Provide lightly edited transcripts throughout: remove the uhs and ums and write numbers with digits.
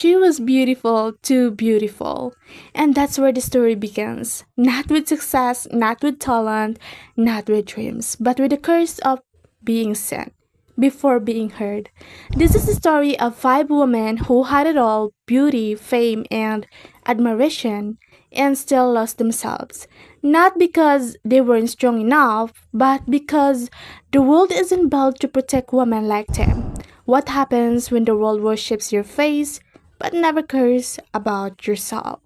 She was beautiful, too beautiful. And that's where the story begins. Not with success, not with talent, not with dreams, but with the curse of being seen before being heard. This is the story of five women who had it all beauty, fame, and admiration and still lost themselves. Not because they weren't strong enough, but because the world isn't built to protect women like them. What happens when the world worships your face but never cares about yourself?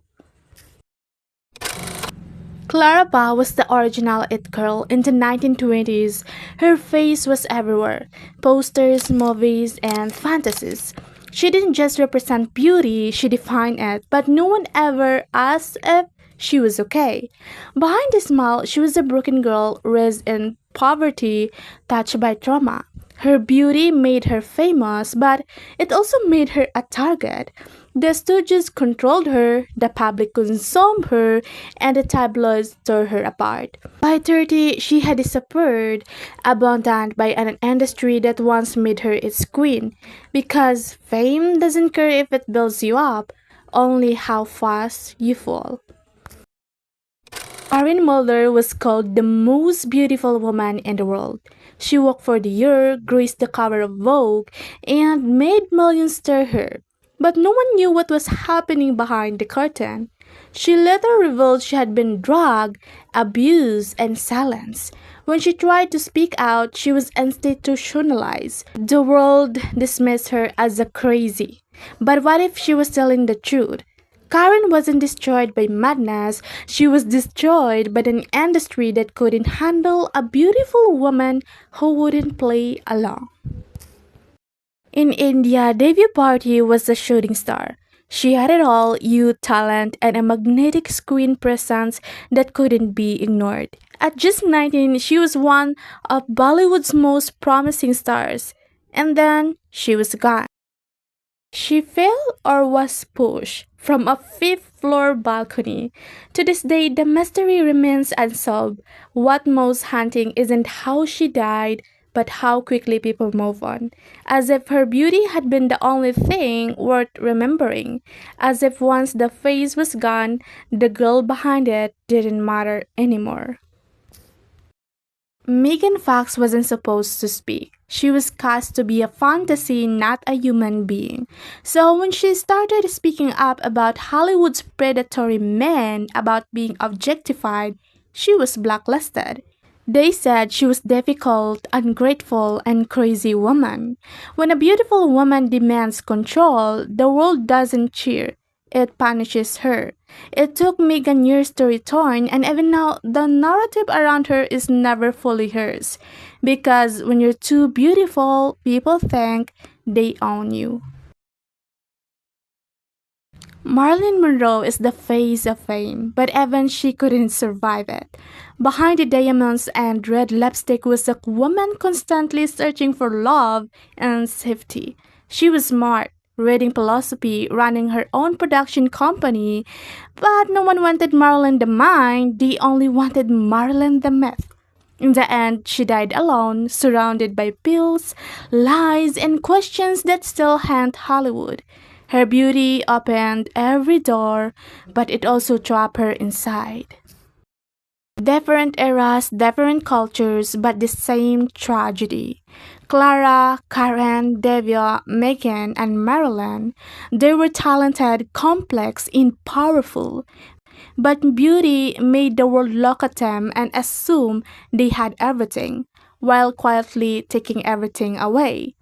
Clara Bow was the original It Girl in the 1920s. Her face was everywhere posters, movies, and fantasies. She didn't just represent beauty, she defined it, but no one ever asked if she was okay. Behind the smile, she was a broken girl raised in poverty, touched by trauma. Her beauty made her famous, but it also made her a target. The stooges controlled her, the public consumed her, and the tabloids tore her apart. By 30, she had disappeared, abandoned by an industry that once made her its queen. Because fame doesn't care if it builds you up, only how fast you fall. Marilyn Mulder was called the most beautiful woman in the world. She worked for the year, graced the cover of Vogue, and made millions stir her. But no one knew what was happening behind the curtain. She later revealed she had been drugged, abused, and silenced. When she tried to speak out, she was institutionalized. The world dismissed her as a crazy. But what if she was telling the truth? Karen wasn't destroyed by madness, she was destroyed by an industry that couldn't handle a beautiful woman who wouldn't play along. In India, Divya Bharti was a shooting star. She had it all youth, talent, and a magnetic screen presence that couldn't be ignored. At just 19, she was one of Bollywood's most promising stars. And then she was gone. She fell or was pushed from a fifth floor balcony. To this day, the mystery remains unsolved. What most haunting isn't how she died, but how quickly people move on. As if her beauty had been the only thing worth remembering. As if once the face was gone, the girl behind it didn't matter anymore. Megan Fox wasn't supposed to speak. She was cast to be a fantasy, not a human being. So when she started speaking up about Hollywood's predatory men, about being objectified, she was blacklisted. They said she was difficult, ungrateful, and crazy woman. When a beautiful woman demands control, the world doesn't cheer. It punishes her. It took Megan years to return, and even now, the narrative around her is never fully hers. Because when you're too beautiful, people think they own you. Marilyn Monroe is the face of fame, but even she couldn't survive it. Behind the diamonds and red lipstick was a woman constantly searching for love and safety. She was smart, reading philosophy, running her own production company, but no one wanted Marilyn the mind, they only wanted Marilyn the myth. In the end, she died alone, surrounded by pills, lies, and questions that still haunt Hollywood. Her beauty opened every door, but it also trapped her inside. Different eras, different cultures, but the same tragedy. Clara, Karen, Divya, Meghan, and Marilyn, they were talented, complex, and powerful. But beauty made the world look at them and assume they had everything, while quietly taking everything away.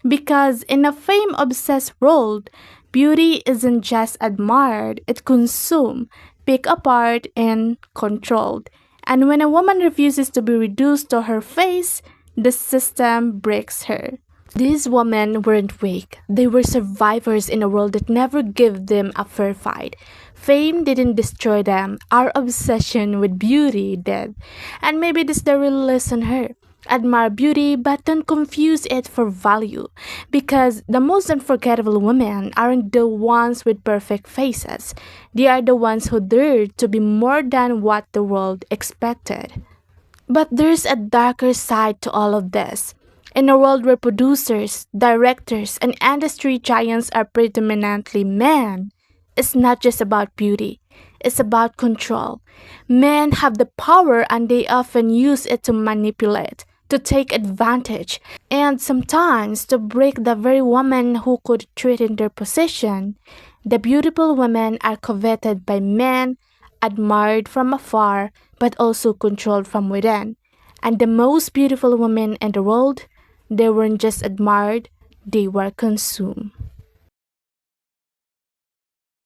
Because in a fame obsessed world, beauty isn't just admired, it's consumed, picked apart, and controlled. And when a woman refuses to be reduced to her face, the system breaks her. These women weren't weak. They were survivors in a world that never gave them a fair fight. Fame didn't destroy them. Our obsession with beauty did. And maybe this is the real lesson here. Admire beauty, but don't confuse it for value. Because the most unforgettable women aren't the ones with perfect faces. They are the ones who dared to be more than what the world expected. But there's a darker side to all of this. In a world where producers, directors, and industry giants are predominantly men, it's not just about beauty, it's about control. Men have the power and they often use it to manipulate, to take advantage, and sometimes to break the very woman who could threaten their position. The beautiful women are coveted by men, admired from afar, but also controlled from within. And the most beautiful women in the world, they weren't just admired, they were consumed.